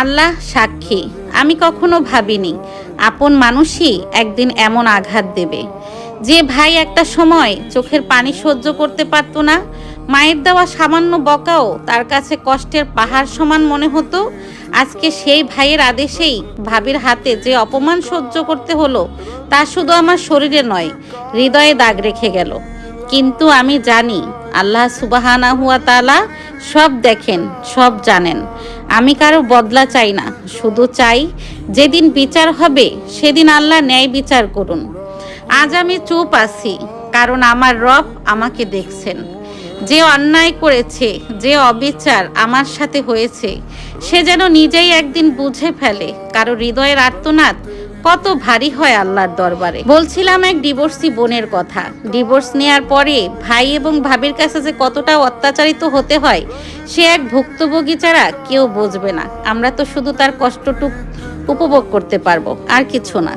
আল্লাহ সাক্ষী, আমি কখনো ভাবিনি আপন মানুষই একদিন এমন আঘাত দেবে। যে ভাই একটা সময় চোখের পানি সহ্য করতে পারত না, মায়ের দেওয়া সামান্য বকাও তার কাছে কষ্টের পাহাড় সমান মনে হতো, আজকে সেই ভাইয়ের আদেশেই ভাবির হাতে যে অপমান সহ্য করতে হলো, তা শুধু আমার শরীরে নয়, হৃদয়ে দাগ রেখে গেল। কিন্তু আমি জানি আল্লাহ সুবহানাহু ওয়া তাআলা সব দেখেন, সব জানেন। আমি কারো বদলা চাই না, শুধু চাই যেদিন বিচার হবে সেদিন আল্লাহ ন্যায় বিচার করুন। আজ আমি চুপ আছি কারণ আমার রব আমাকে দেখছেন। যে অন্যায় করেছে, যে অবিচার আমার সাথে হয়েছে, সে যেন নিজেই একদিন বুঝে ফেলে কারো হৃদয়ের আর্তনাদ কত ভারী হয় আল্লাহর দরবারে। বলছিলাম এক ডিভোর্সি বোনের কথা। ডিভোর্স নেওয়ার পরে ভাই এবং ভাবির কাছে যে কতটা অত্যাচারিত হতে হয়, সে এক ভুক্তভোগী ছাড়া কেউ বুঝবে না। আমরা তো শুধু তার কষ্টটুকু উপভোগ করতে পারবো, আর কিছু না।